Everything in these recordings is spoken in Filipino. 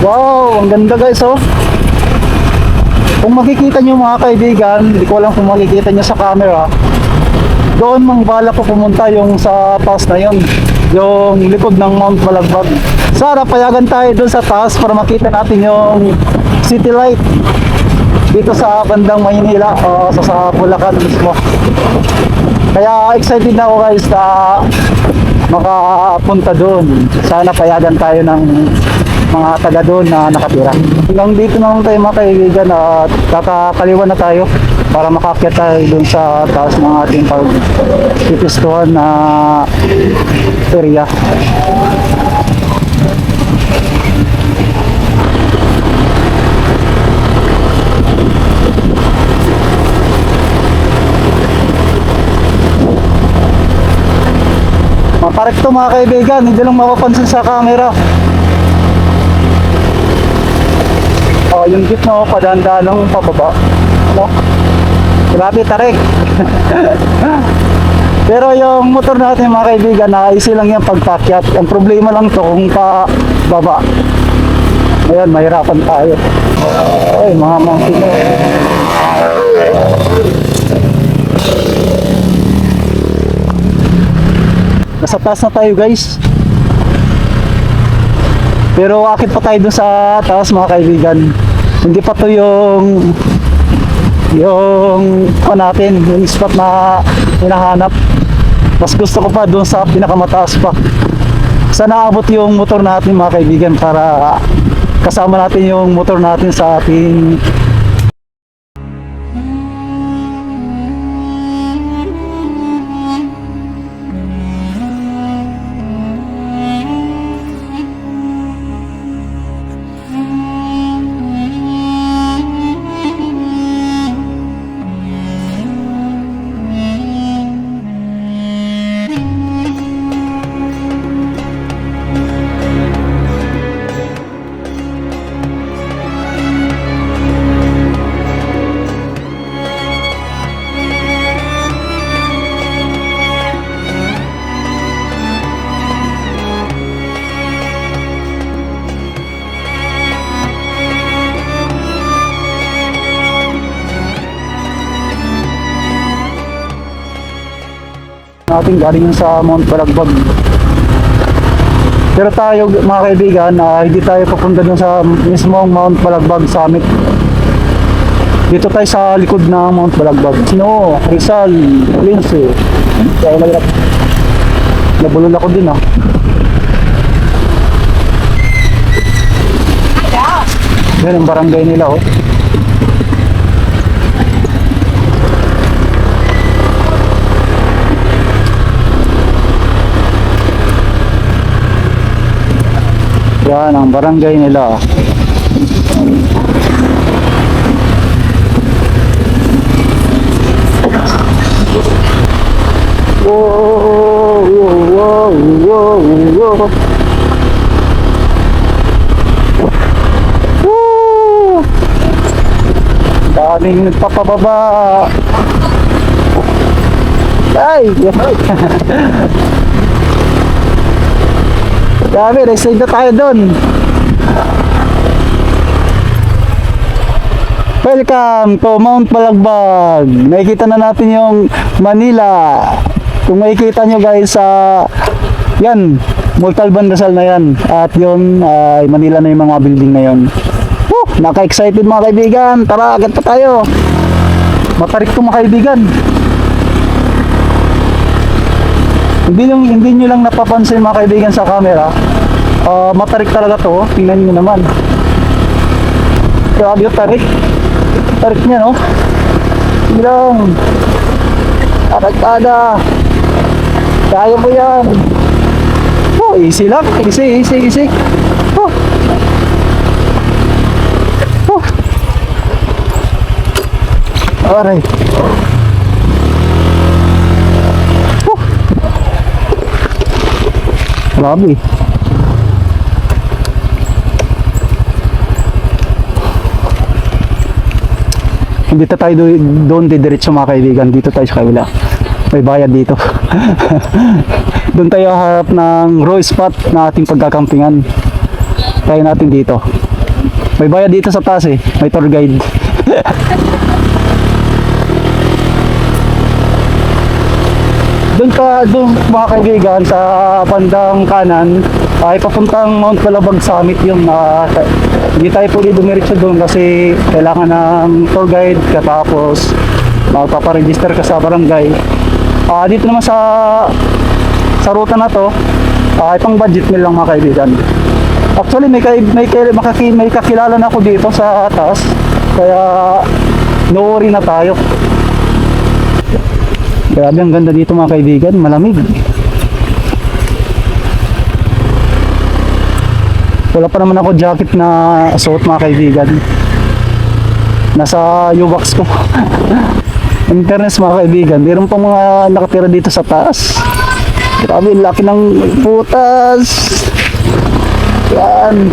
Wow, ang ganda guys oh. Kung makikita nyo mga kaibigan, hindi ko alam kung makikita nyo sa camera, doon mang bala ko pumunta yung sa taas na yun, yung likod ng Mount Balagbag. Sana payagan tayo doon sa taas para makita natin yung city light dito sa bandang Maynila o sa Bulacan mismo. Kaya excited na ako guys na makapunta doon. Sana payagan tayo ng mga taga doon na nakatira. Hanggang dito na lang tayo mga kaibigan at kakakaliwan na tayo para makakyat tayo doon sa taas ng ating pagpipistuhan na area. Maparek to mga kaibigan, hindi lang mapapansin sa camera. Oh, yung jeep na padaan-daan ng pababa. Ano? Grabe tarik. Pero yung motor natin mga kaibigan, na easy lang yung pagpakyat. Ang problema lang to kung pababa. Ayan, mahirapan tayo. Ay, mga mountain. Nasa taas na tayo guys. Pero akit pa tayo dun sa taas mga kaibigan. Hindi pa to yung natin, yung spot na hinahanap. Mas gusto ko pa dun sa pinakamataas pa. Sana abot yung motor natin mga kaibigan para kasama natin yung motor natin sa ating natin galing sa Mount Balagbag. Pero tayo mga kaibigan, hindi tayo papunta dun sa mismong Mount Balagbag Summit. Dito tayo sa likod ng Mount Balagbag. Sino? Rizal, Lindsay. Kaya nabulol ako din Yan ang barangay nila oh. Yan ang barangay nila. Wow, wow, wow, wow. Woo! Daming nagpapababa. Ay! Dami, reside na tayo doon. Welcome to Mount Balagbag. Nakikita na natin yung Manila. Kung makikita nyo guys yan, Multalban Rizal na yan. At yun, Manila na yung mga building na yun. Naka-excited mga kaibigan. Tara, agad pa tayo. Matarik to mga kaibigan. Hindi nyo lang napapansin mga kaibigan sa camera. Matarik talaga to. Tingnan nyo naman. Grabe yung tarik. Tarik niya no. Sige lang. Aragkada. Kaya mo yan. Easy lang. Easy. Alright. Grabe. Hindi tayo doon didiretso mga kaibigan. Dito tayo sa kabila. May bayad dito. Doon tayo harap ng raw spot na ating pagkakampingan. Tayo natin dito. May bayad dito sa taas eh. May tour guide. Doon mga kaibigan sa bandang kanan ay papuntang Mount Calabag Summit yun. Hindi tayo pwede dumiretso doon kasi kailangan ng tour guide katapos magpaparegister ka sa barangay. Dito naman sa ruta na to pang budget meal lang mga kaibigan. Actually may kakilala na ako dito sa taas kaya no worry na tayo. Grabe, ang ganda dito mga kaibigan, malamig. Wala pa naman ako jacket na suot mga kaibigan. Nasa U-box ko. In fairness mga kaibigan, meron pa mga nakatira dito sa taas. Grabe, laki ng putas. Yan.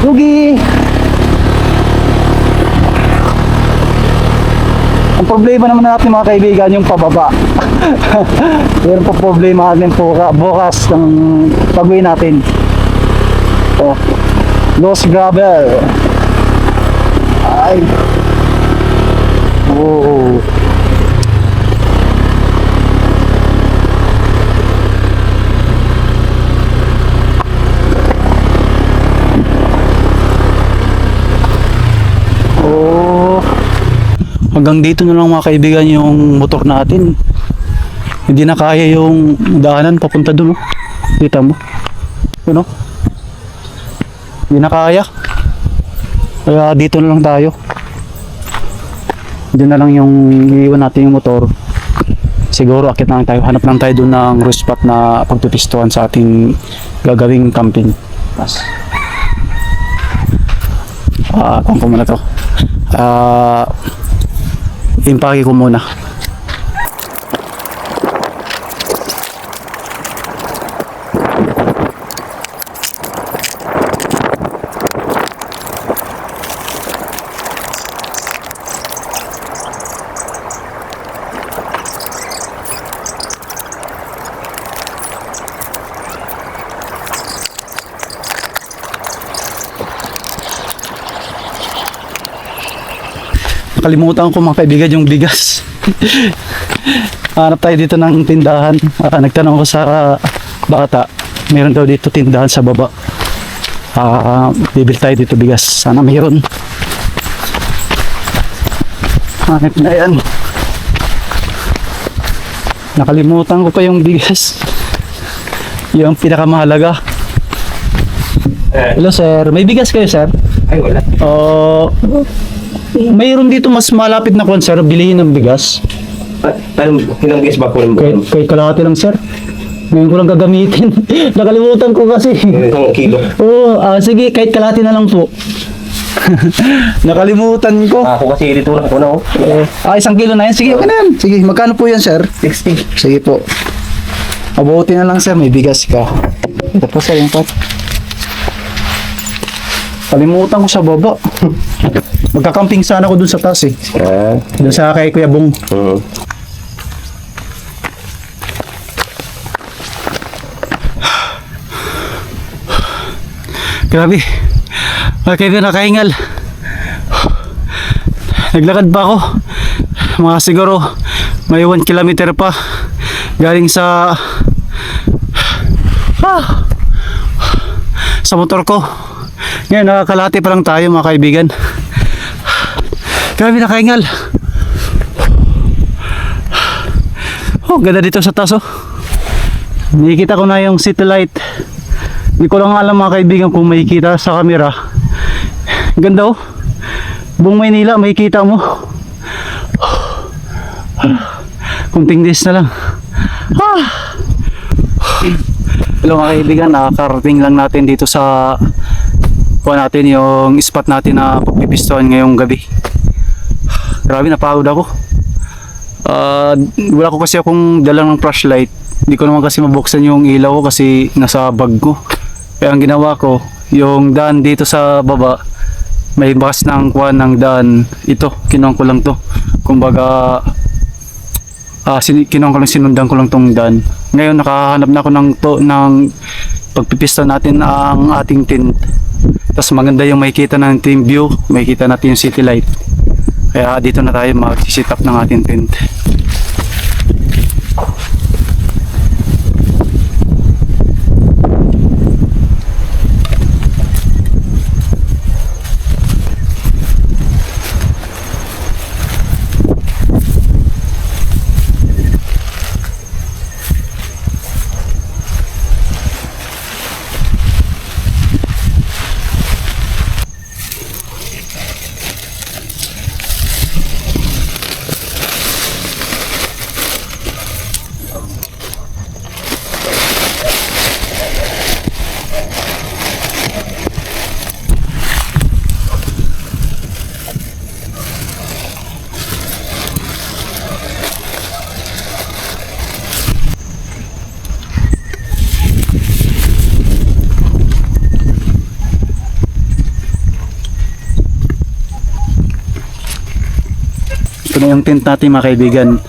Lugi. Ang problema naman natin mga kaibigan yung pababa. Meron pa problema natin bukas ng pag-uwi natin. Lost gravel. Ay. Oh. Hanggang dito na lang mga kaibigan yung motor natin. Hindi na kaya yung daanan papunta dun. Kita mo? Yun o. Hindi na kaya. Kaya dito na lang tayo. Dito na lang yung iiwan natin yung motor. Siguro akit na lang tayo. Hanap lang tayo dun ng roof spot na pagpipistuhan sa ating gagawing camping. Mas. Kung muna to. Impake ko muna. Nakalimutan ko mga kaibigan yung bigas. Hanap tayo dito ng tindahan. Nagtanong ko sa bata, meron daw dito tindahan sa baba. Bibili tayo dito bigas. Sana mayroon. Hanap na yan. Nakalimutan ko pa yung bigas. Yung pinakamahalaga. Hello sir, may bigas kayo sir? Ay wala. Mayroon dito mas malapit na kwan sir, bilihin ng bigas. Ilang bigas ba po ng Kahit kalahati lang sir. Ngayon ko lang gagamitin. Nakalimutan ko kasi. isang kilo? Oo, sige, kahit kalahati na lang po. Nakalimutan ko. Ako kasi dito lang ko na. 1 kilo na yan. Sige, okay na yan. Sige, magkano po yan sir? 60. Sige po. Mabuti na lang sir, may bigas ka. Ito po sir, yung pot. Kalimutan ko sa baba. Magkakamping sana ako dun sa taas eh. Dun sa kay Kuya Bong. Grabe. Kaya nakahingal. Naglakad pa ako. Mga siguro may 1 kilometer pa. Galing sa motor ko. Ngayon nakakalahati pa lang tayo mga kaibigan. Grabe nakahingal. Ganda dito sa taas oh. Nakikita ko na yung city light. Hindi ko lang alam mga kaibigan kung makikita sa camera. Ganda oh. Buong Maynila makikita mo. Kunting days na lang. Hello mga kaibigan, nakakarating lang natin dito sa natin yung spot natin na pagpipistuhan ngayong gabi. Grabe, napagod ako. Wala ko kasi akong dala ng flashlight. Hindi ko naman kasi mabuksan yung ilaw ko kasi nasa bag ko. Kaya ang ginawa ko, yung daan dito sa baba, may bakas ng kuwan ng daan. Ito, kinuha ko lang to. Kumbaga, kinuha ko lang, sinundan ko lang tong daan. Ngayon nakahanap na ako ng pagpipista natin ang ating tent. Tapos maganda yung makikita ng team view, makikita natin yung city light. Kaya dito na tayo mag-sit up ng ating tent. Ito na yung tent natin mga kaibigan.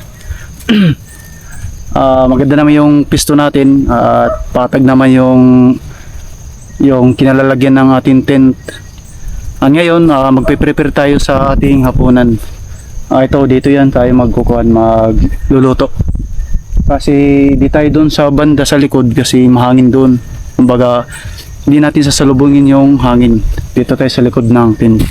Maganda naman yung pisto natin at patag naman yung kinalalagyan ng ating tent. Ngayon magpe-prepare tayo sa ating hapunan. Ito dito yan tayo magluluto. Kasi di tayo doon sa banda sa likod kasi mahangin doon. Kumbaga hindi natin sasalubungin yung hangin. Dito tayo sa likod ng tent.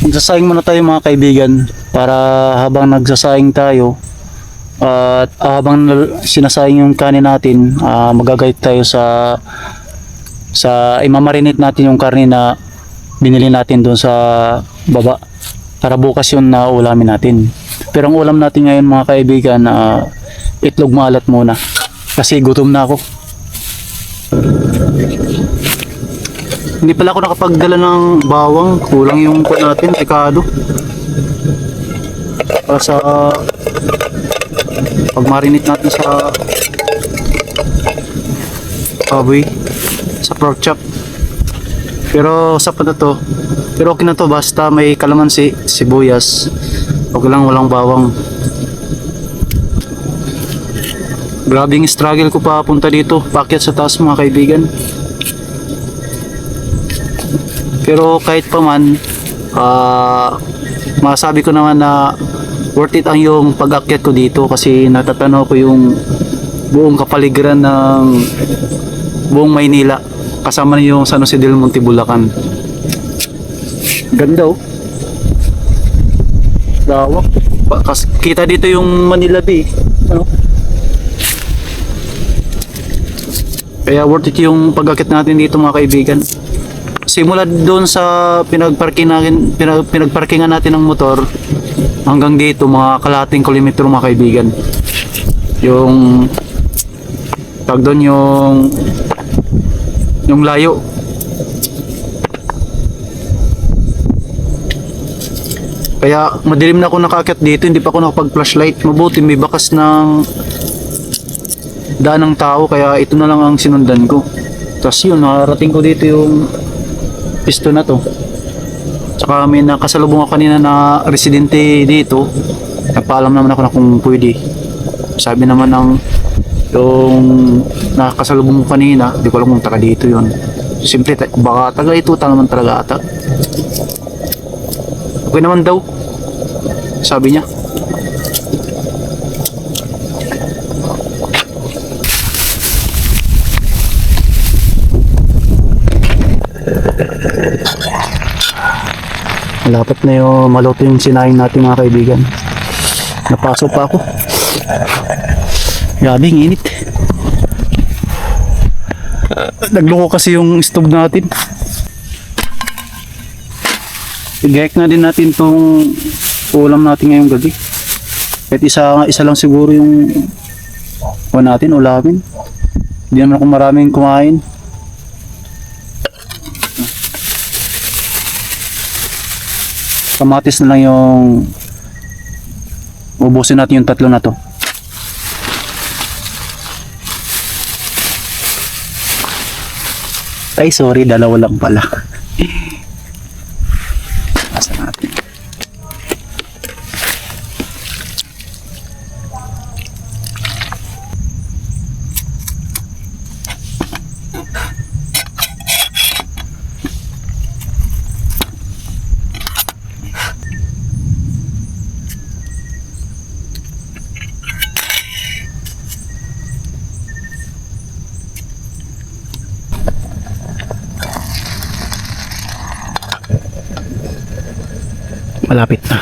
Nagsasayang muna tayo mga kaibigan para habang nagsasayang tayo at habang sinasayang yung kanin natin, magagayat tayo sa imamarinate natin yung karne na binili natin doon sa baba para bukas yun na ulamin natin. Pero ang ulam natin ngayon mga kaibigan, itlog maalat muna kasi gutom na ako. Hindi pala ako nakapagdala ng bawang, kulang yung po natin, rekado. Para sa pag-marinate natin sa baboy, sa pork chop. Pero sapat na to. Pero okay na to basta may kalamansi, sibuyas. Okay lang, walang bawang. Grabing struggle ko pa punta dito, paakyat sa taas mga kaibigan. Pero kahit pa man, masabi ko naman na worth it ang yung pag-akyat ko dito kasi natatanaw ko yung buong kapaligiran ng buong Maynila kasama na yung San Jose del Monte, Bulacan. Ganda oh. Lawak. Kita dito yung Manila Bay. Ano? Kaya worth it yung pag-akyat natin dito mga kaibigan. Simula doon sa pinagparkingan natin ng motor hanggang dito mga kalahating kilometro mga kaibigan. Yung tag doon yung layo. Kaya madilim na ako nakaakyat dito, hindi pa ako nakapag-flashlight. Mabuti may bakas ng daan ng tao kaya ito na lang ang sinundan ko. Tapos yun, nakarating ko dito yung pisto na to. Tsaka may nakasalubong ako kanina na residente dito. Nagpaalam naman ako na kung pwede. Sabi naman ng yung nakasalubong ko kanina, di ko alam kung taga dito yun. Simple, baka taga ito naman talaga ata. Okay naman daw, sabi niya. Malapit na yung maluto yung sinaing natin mga kaibigan. Napasok pa ako. Grabe, ang init. Nagloko kasi yung stove natin. I-gek na din natin tong ulam natin ngayong gabi. Kahit isa lang siguro yung natin, ulamin. Hindi naman ako maraming kumain. Kamatis na lang yung ubusin natin yung tatlo na to. Ay, sorry, dalawa lang pala. Asa natin. Malapit na.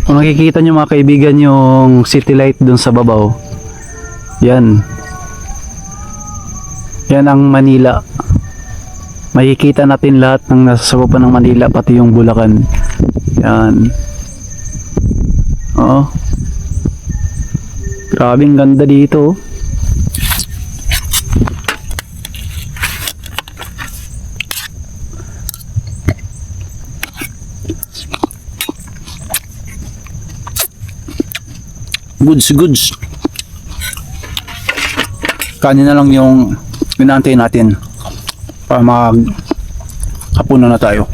Kung nakikita nyo mga kaibigan yung city light dun sa babaw, yan ang Manila. Makikita natin lahat ng nasa sagupan ng Manila, pati yung Bulacan. Yan. Oo. Grabing ganda dito. Goods. Kanin na lang yung inaantay natin para hapunan na tayo.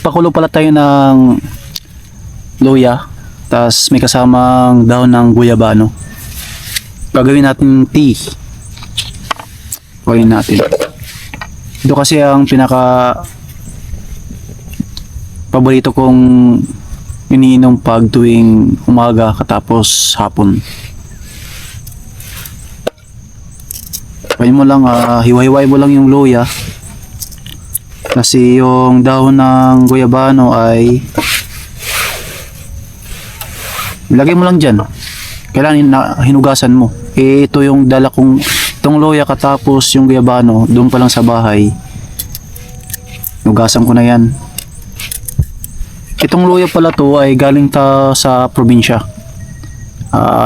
Pakulo pala tayo ng luya, tas may kasamang dahon ng guyabano. Gagawin natin tea. Gawin natin. Ito kasi ang pinaka paborito kong iniinom pag tuwing umaga katapos hapon. Pwede mo lang, hiwa-hiway mo lang yung luya. Kasi yung dahon ng guyabano ay ilagay mo lang dyan. Kailangan hinugasan mo. Ito yung dala kong itong luya katapos yung guyabano doon pa lang sa bahay. Hinugasan ko na yan. Itong luya pala to ay galing sa probinsya.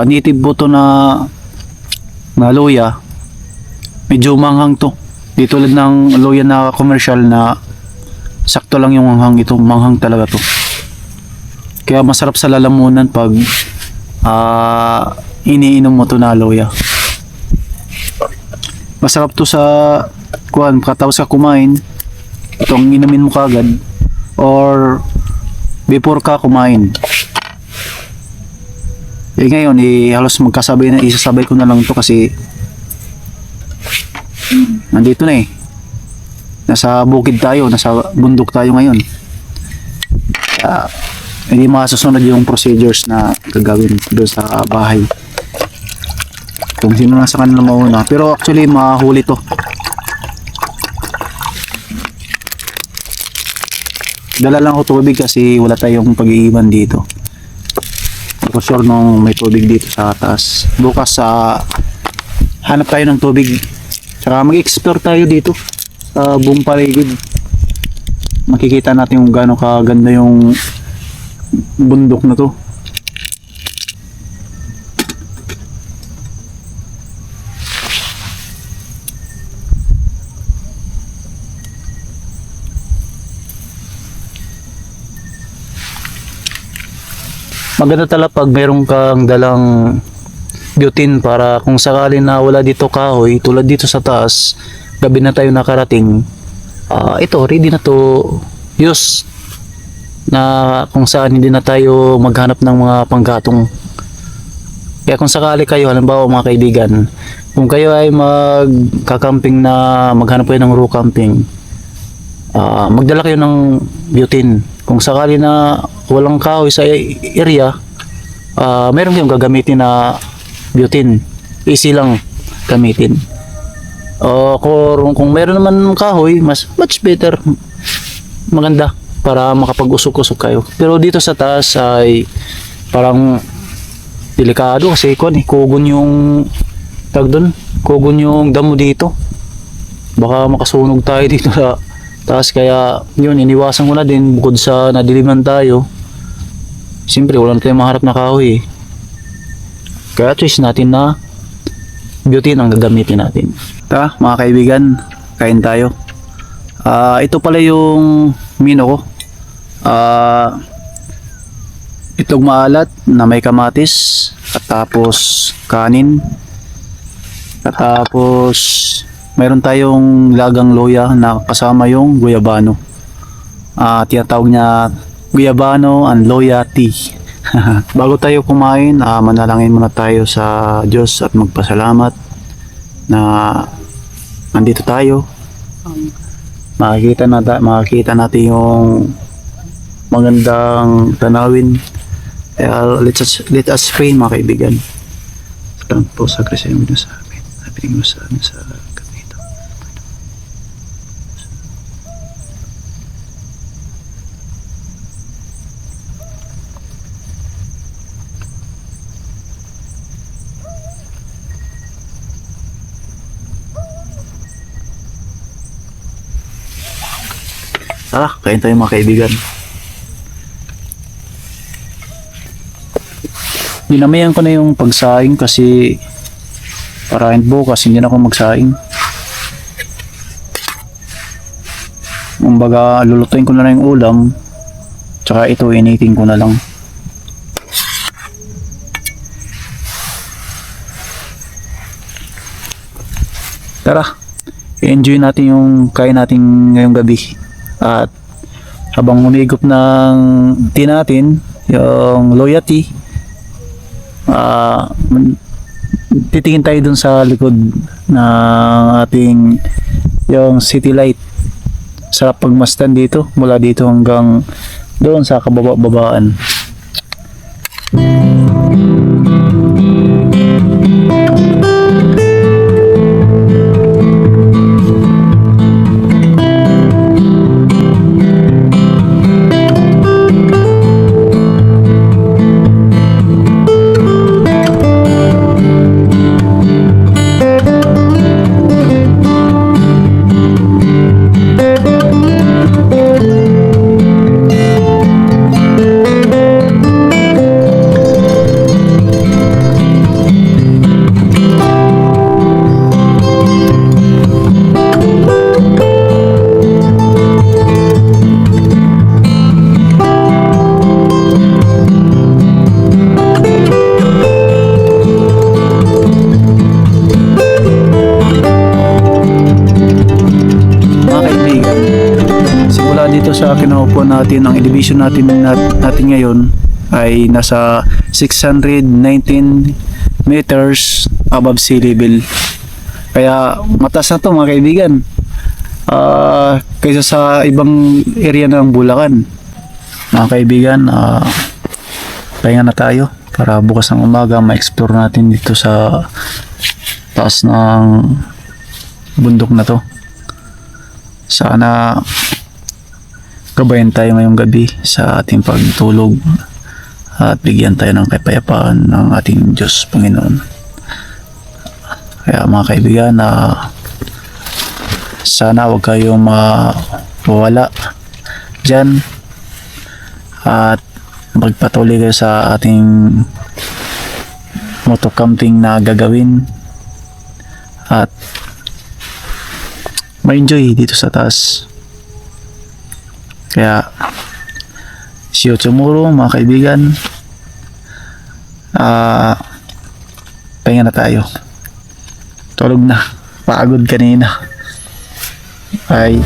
Native po to na luya. Medyo manghang to. Di tulad ng luya na commercial na sakto lang yung manghang. Ito manghang talaga to. Kaya masarap sa lalamunan pag iniinom mo to na luya. Masarap to sa katapos ka kumain. Itong inumin mo kagad or before ka kumain. Ngayon, halos magkasabay na, isasabay ko na lang to kasi nandito na eh. Nasa bukid tayo, nasa bundok tayo ngayon. Kaya, hindi masusunod yung procedures na gagawin doon sa bahay. Kung sino lang sa kanila mauna. Pero actually, mahuli to. Dala lang ako tubig kasi wala tayong pag-iiwan dito. For sure nung may tubig dito sa taas. Bukas hanap tayo ng tubig. Saka mag-explore tayo dito sa buong paligid. Makikita natin kung gaano kaganda yung bundok na to. Maganda talaga pag meron kang dalang butane para kung sakali na wala dito kahoy, tulad dito sa taas, gabi na tayo nakarating, ito, ready na to use na kung saan hindi na tayo maghanap ng mga panggatong. Kaya kung sakali kayo, halimbawa mga kaibigan, kung kayo ay magkakamping na maghanap kayo ng raw camping, magdala kayo ng butane. Kung sakali na walang kahoy sa area, meron kayong gagamitin na butane. easy lang gamitin. Kung meron naman kahoy, much better, maganda para makapag-usok-usok kayo. Pero dito sa taas ay parang delikado kasi kugon yung kugon yung damo dito. Baka makasunog tayo dito sa taas, kaya yun, iniwasan ko na din. Bukod sa nadiliman tayo, siyempre wala na tayong maharap na kahoy kaya choice natin na beauty ang gagamitin natin. Tara mga kaibigan, kain tayo. Ito pala yung mino ko. Itlog maalat na may kamatis, at tapos kanin, at tapos mayroon tayong lagang loya na kasama yung guyabano. Tinatawag niya guyabano and loya tea. Bago tayo kumain, manalangin muna tayo sa Diyos at magpasalamat na nandito tayo. Makikita natin yung magandang tanawin. Let us pray mga kaibigan. Salamat po sa grasya mo sa amin. Napiling mo sa amin sa gabi ito. Tara, kain tayo mga kaibigan. Dinamayan ko na yung pagsaing kasi parahin bukas hindi na ako magsaing. Kumbaga lulutuin ko na lang yung ulam, tsaka ito initin ko na lang. Tara, i-enjoy natin yung kain natin ngayong gabi. At habang humigop ng tea natin, yung loyalty, titingin tayo dun sa likod ng ating yung city light. Sarap pagmasdan dito, mula dito hanggang doon sa kababa-babaan. Sa kinaupuan natin, ang elevation natin ngayon ay nasa 619 meters above sea level. Kaya mataas na to mga kaibigan, kaysa sa ibang area ng Bulacan. Mga kaibigan, pahinga na tayo para bukas ng umaga ma-explore natin dito sa taas ng bundok na to. Sana gabayan tayo ngayong gabi sa ating pagtulog at bigyan tayo ng kapayapaan ng ating Diyos Panginoon. Kaya mga kaibigan, sana huwag kayong mawala dyan at magpatuloy kayo sa ating moto camping na gagawin at ma-enjoy dito sa taas. Kaya see you tomorrow mga kaibigan. Pahinga na tayo, tulog na, pagod kanina. Bye.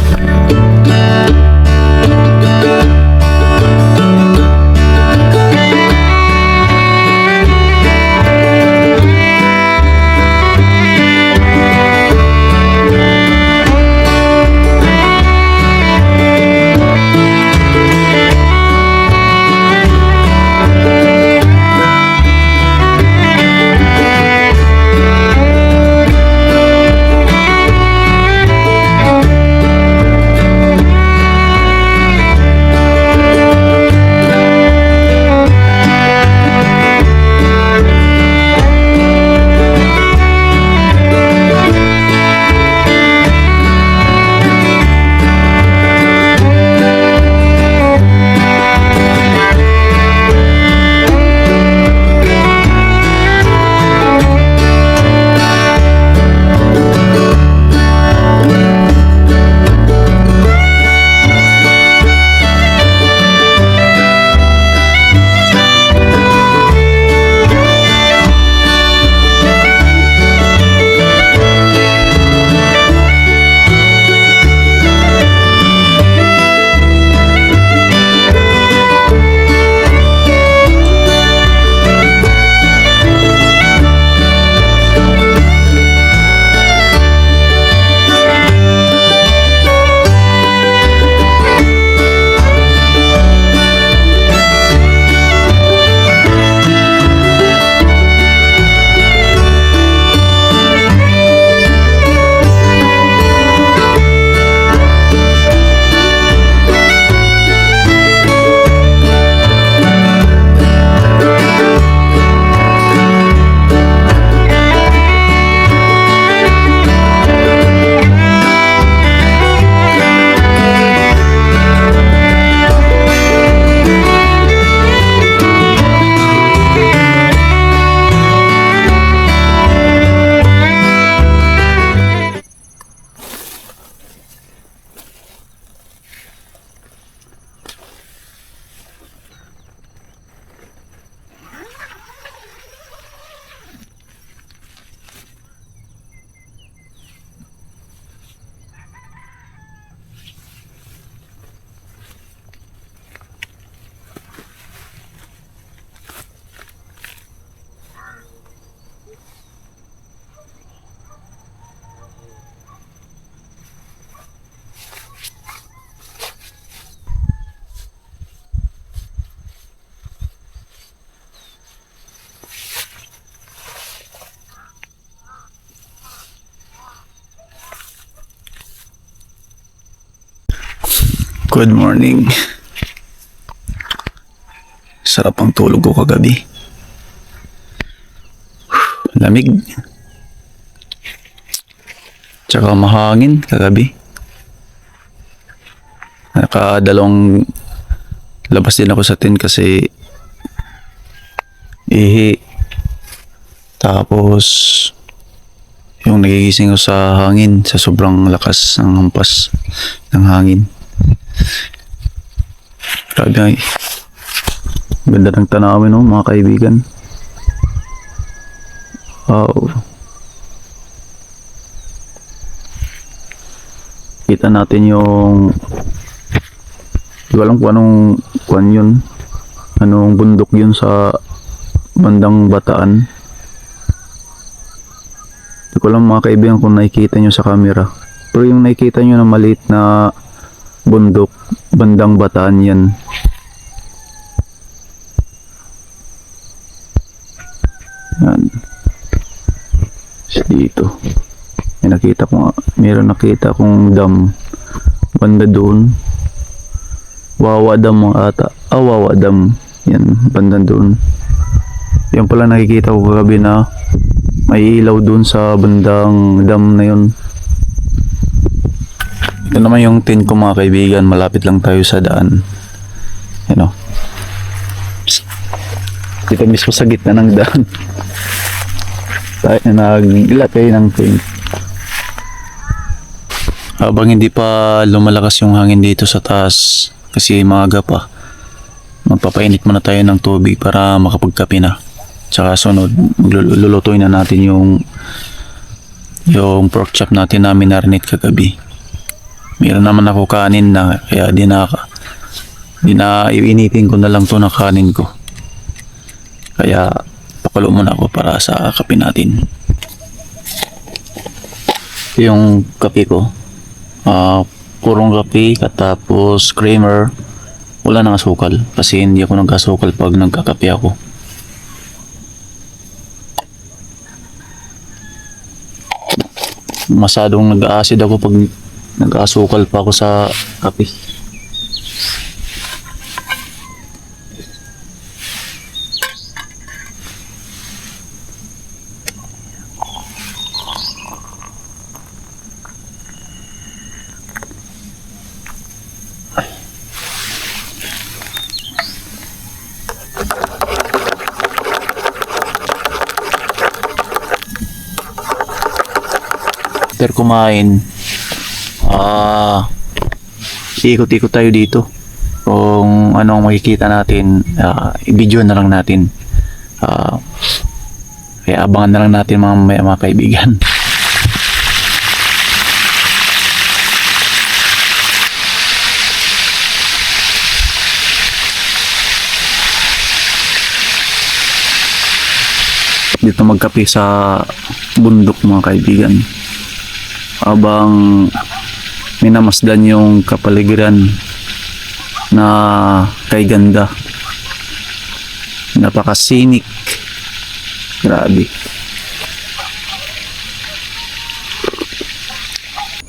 Good morning. Sarap ang tulog ko kagabi. Lamig. Tsaka mahangin kagabi. Nakadalawang labas din ako sa tent kasi ihi. Tapos yung nagigising ko sa hangin, sa sobrang lakas ng hampas ng hangin. Grabe ay. Ganda ng tanawin, no, mga kaibigan. Wow. Kita natin yung, di ko alam kung anong kuwan yun, anong bundok yun sa bandang Bataan. Di ko alam mga kaibigan kung nakikita nyo sa camera, pero yung nakikita nyo na maliit na bundok bandang Bataan yan. Yan. Dito may nakita ko nga, meron nakita kong dam banda doon. Wawa Dam mga ata. Wawa Dam. Yan, banda doon. Yan pala nakikita ko kagabi na may ilaw doon sa bandang dam na yun. Ito naman yung tent ko mga kaibigan. Malapit lang tayo sa daan. Yan o. Dito mismo sa gitna ng daan. Tayo na naglatay ng tent. Habang hindi pa lumalakas yung hangin dito sa taas kasi maaga pa, magpapainit muna tayo ng tubig para makapagkape na. Tsaka sunod, lulutuin na natin yung pork chop natin na minarinate kagabi. Meron naman ako kanin na kaya di na iinitin ko na lang to na kanin ko. Kaya pakulo muna ako para sa kape natin. Ito yung kape ko. Purong kape katapos creamer, wala nang asukal kasi hindi ako nag-asukal pag nagkakape ako. Masadong nag-acid ako pag nag-asukal pa ako sa kape. After kumain, ikot-ikot tayo dito. Kung anong makikita natin, i-video na lang natin. Kaya abangan na lang natin mga kaibigan. Dito magkape sa bundok mga kaibigan. Habang minamasdan yung kapaligiran na kay ganda. Napakasinik. Grabe.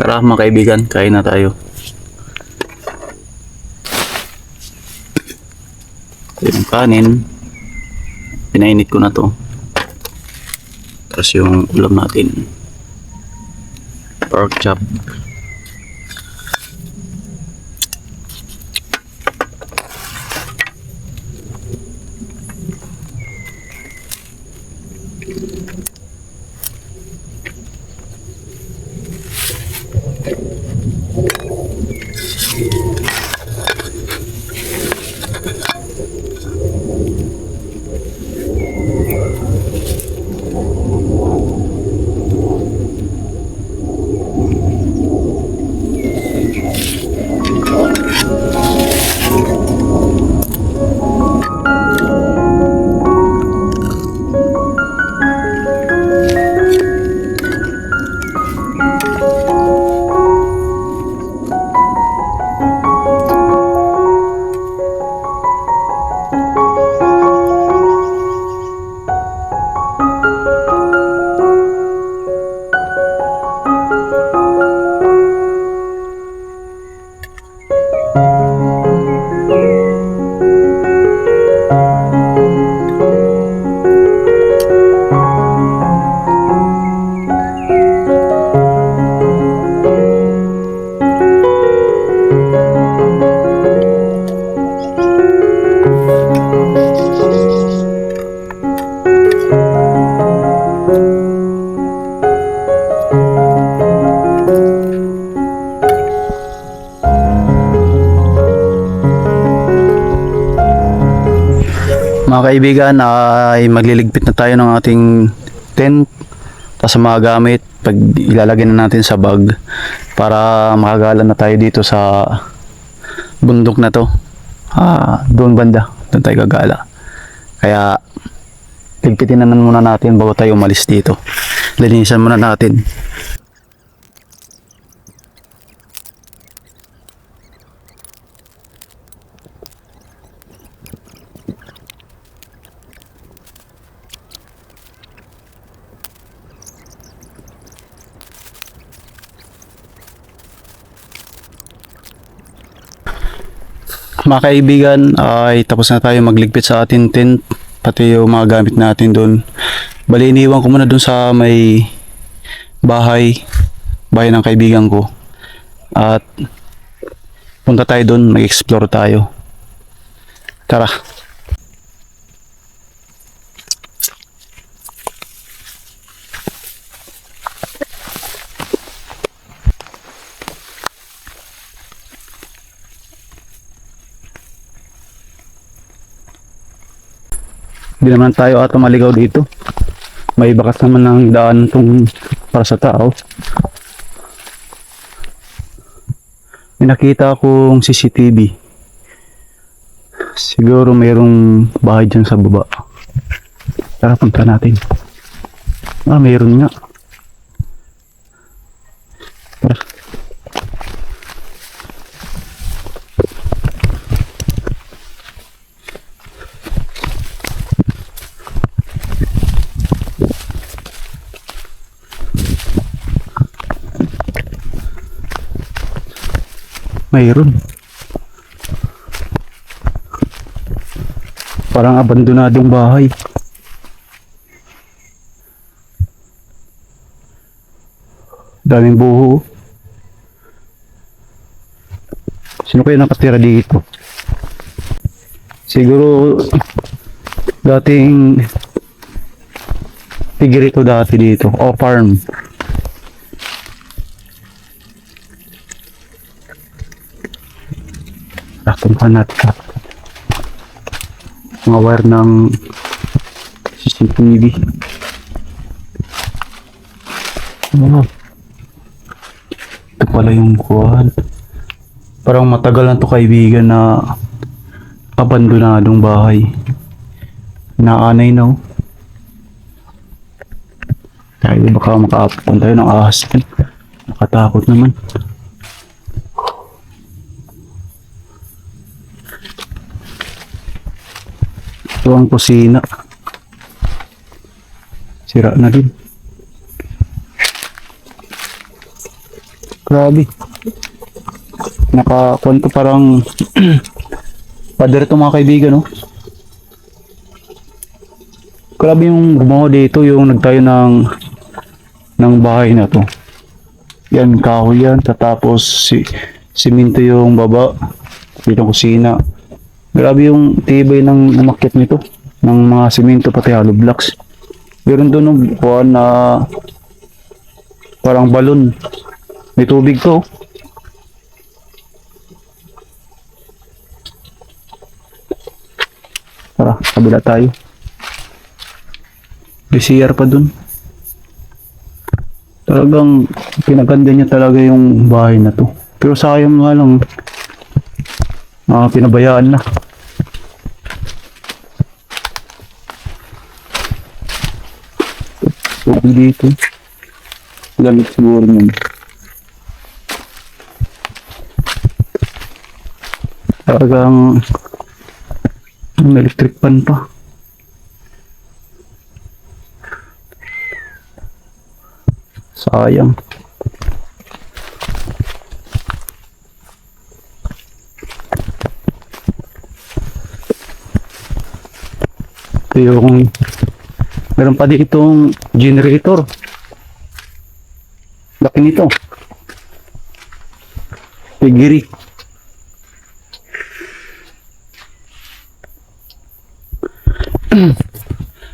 Tara mga kaibigan, kain na tayo. Ito yung kanin. Pinainit ko na to. Tapos yung ulam natin. Pork chop. Mga kaibigan, ay magliligpit na tayo ng ating tent tapos mga gamit pag ilalagay na natin sa bag para makagala na tayo dito sa bundok na to. Doon banda, doon tayo gagala. Kaya ligpitin na muna natin bago tayo umalis dito. Linisan muna natin. Mga kaibigan, ay tapos na tayo magligpit sa ating tent, pati yung mga gamit natin doon. Bali, iniwan ko muna doon sa may bahay ng kaibigan ko. At punta tayo doon, mag-explore tayo. Tara. Hindi naman tayo ata maligaw dito. May bakas naman ng daan tong para sa tao. May nakita akong CCTV. Siguro mayroong bahay dyan sa baba. Tara, punta natin. Mayroon nga. Tara. Mayroon. Parang abandonadong bahay. Daming buho. Sino kaya nakatira dito? Siguro dating tigre ito dati dito. O farm. Punta natin mga wire ng CCTV. Ito pala yung kuwan. Parang matagal na to kaibigan na abandonadong bahay. Naanay na. Tayo baka makaapon tayo ng ahas. Nakatakot naman. Ito ang kusina. Sira na din. Grabe. Nakakwento parang pader ito mga kaibigan, no? Grabe yung gumawa dito, yung nagtayo ng bahay na to. Yan, kahoy yan. Tapos siminto yung baba. Dito kusina. Grabe yung tibay ng umakyat nito. Ng mga siminto pati hollow blocks. Meron doon ng kuwan na parang balon. May tubig to. Tara, kabila tayo. BCR pa dun. Talagang pinaganda niya talaga yung bahay na to. Pero sayang nga lang, pinabayaan na. Tubig dito. Gamit siguro niyan. Talagang electric pan pa. Sayang. Ito yung meron pa ditong generator. Laki nito. Pigiri.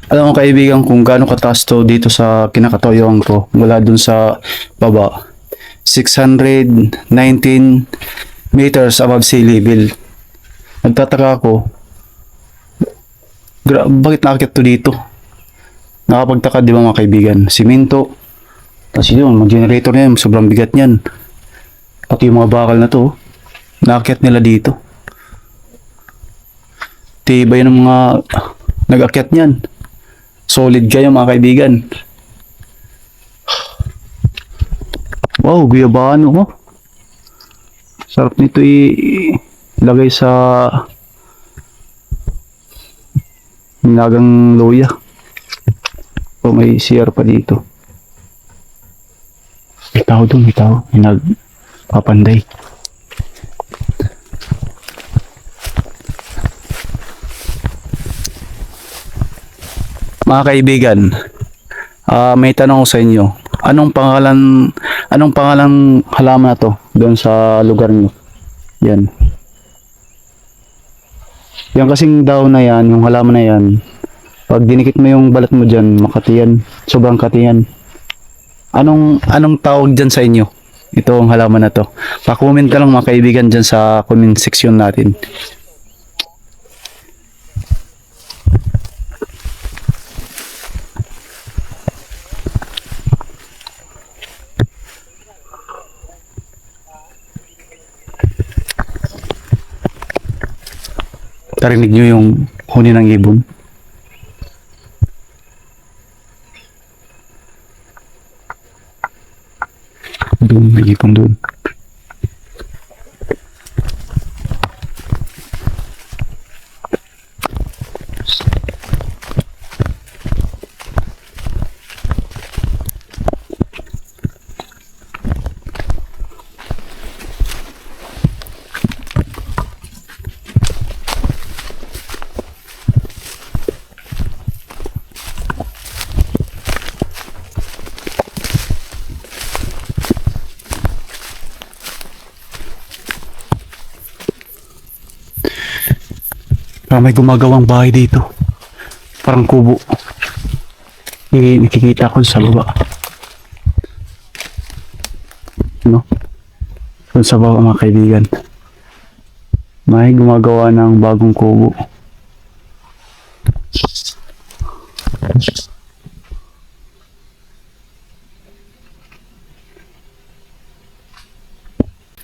Alam mo kaibigan kung gaano kataas to dito sa kinakatoyoan ko mula dun sa baba. 619 meters above sea level. Nagtataka ako Bakit nakakit to dito? Nakapagtaka di ba mga kaibigan? Simento. Tapos yun, mag-generator na yan. Sobrang bigat niyan. Pati yung mga bakal na to. Nakakit nila dito. Tibay ng mga nag-akyat niyan. Solid kayo mga kaibigan. Wow, guyabano oh. Sarap nito ilagay sa nilagang luya. O may CR pa dito. May tao doon, may tao. May nagpapanday. Mga kaibigan, may tanong ko sa inyo. Anong pangalan halaman na to doon sa lugar niyo? Yan. Yan kasing daon na yan, yung halaman na yan. Pag dinikit mo yung balat mo dyan, makati yan. Sobrang kati yan. Anong tawag dyan sa inyo? Ito ang halaman na to. Pa-comment ka lang mga kaibigan dyan sa comment section natin. Narinig nyo yung huni ng ibon? Doon, may ibon doon. Parang may gumagawang bahay dito. Parang kubo. Nakikita ko sa baba. No? Doon sa baba mga kaibigan. May gumagawa ng bagong kubo.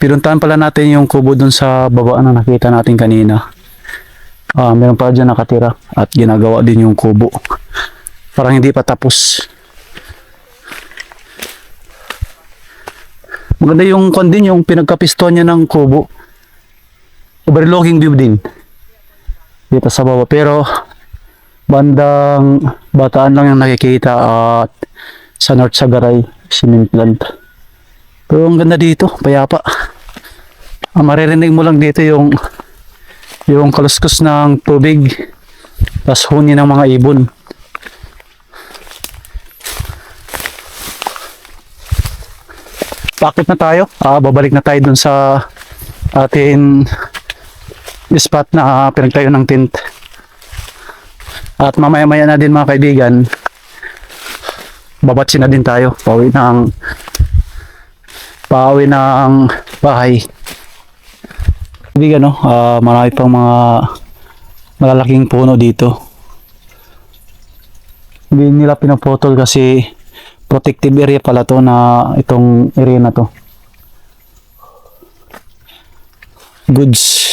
Pinuntahan pala natin yung kubo doon sa baba na nakita natin kanina. Meron pa dyan nakatira at ginagawa din yung kubo. Parang hindi pa tapos. Maganda yung kondin, yung pinagkapistuan niya ng kubo. Overlooking view din. Dito sa baba. Pero bandang Bataan lang yung nakikita at sa North Sagaray, cement plant. Pero ang ganda dito, payapa. Maririnig mo lang dito yung kaluskos ng tubig, tas huni ng mga ibon. Pakit na tayo. Babalik na tayo dun sa atin spot na pinagtayo ng tent. At mamaya-maya na din mga kaibigan, babatsin na din tayo. Pauwi ng bahay. Kaibigan, no? Marami pang mga malalaking puno dito. Hindi nila pinaputol kasi protective area pala to, na itong area na to. Goods.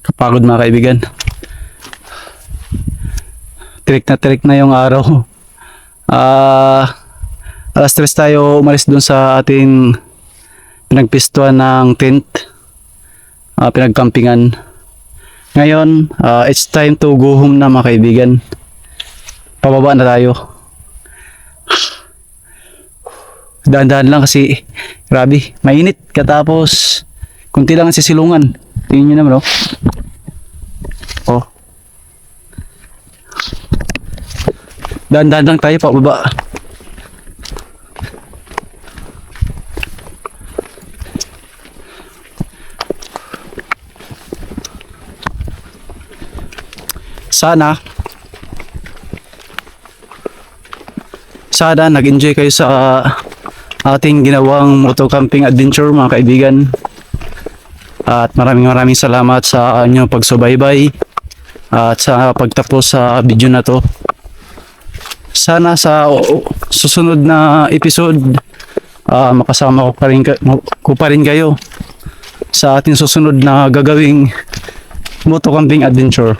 Kapagod mga kaibigan. Tirik na yung araw. Alas 3 tayo umalis dun sa ating pinagpistuan ng tent, pinagkampingan. Ngayon, it's time to go home na mga kaibigan. Pababa na tayo. Dahan-dahan lang kasi grabe, mainit. Katapos kunti lang ang sisilungan. Tingnan nyo naman, oh. Oh. Dahan-dahan lang tayo pababa. Sana nag-enjoy kayo sa ating ginawang moto camping adventure mga kaibigan. At maraming salamat sa inyong pagsubaybay at sa pagtapos sa video na to. Sana sa susunod na episode makasama ko pa rin kayo sa ating susunod na gagawing moto camping adventure.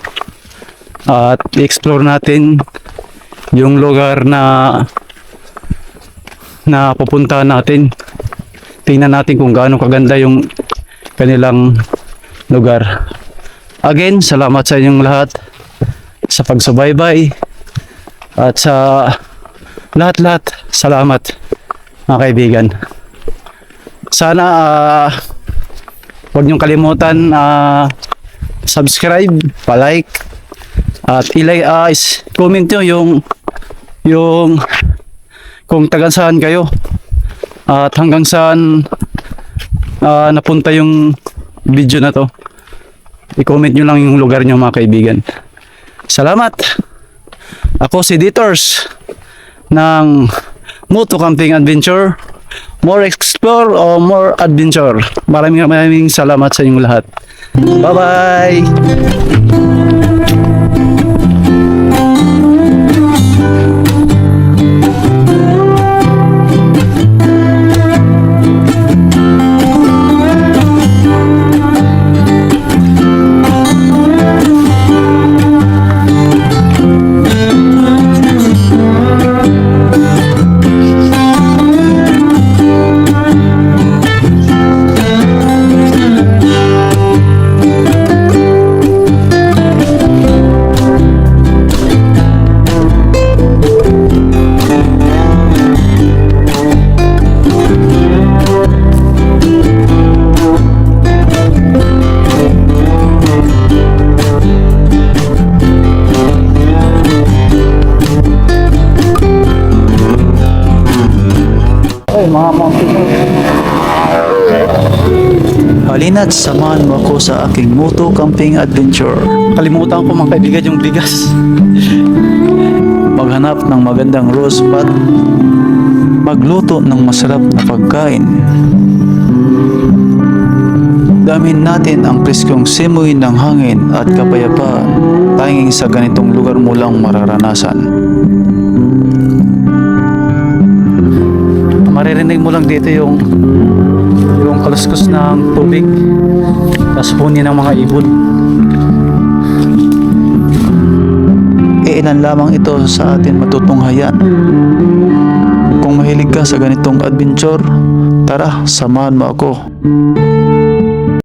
At i-explore natin yung lugar na pupunta natin. Tingnan natin kung gaano kaganda yung kanilang lugar. Again, salamat sa inyong lahat sa pagsubaybay at sa lahat-lahat. Salamat mga kaibigan. Sana huwag niyong kalimutan subscribe, pa-like at comment nyo yung kung taga saan kayo at hanggang saan napunta yung video na to. I-comment nyo lang yung lugar nyo mga kaibigan. Salamat! Ako si Ditors ng Moto Camping Adventure. More explore or more adventure. Maraming salamat sa inyong lahat. Bye-bye! Mga mountaineers. Halina't samahan mo ako sa aking moto camping adventure. Kalimutan ko mga kaibigan yung bigas. Maghanap ng magandang roast pot. Magluto ng masarap na pagkain. Damin natin ang preskong simoy ng hangin at kapayapaan. Tanging sa ganitong lugar mo lang mararanasan. Maririnig mo lang dito yung kaluskos ng tubig, tapos huni ng mga ibon. Ilan lamang ito sa atin matutunghayan. Kung mahilig ka sa ganitong adventure, tara, samahan mo ako.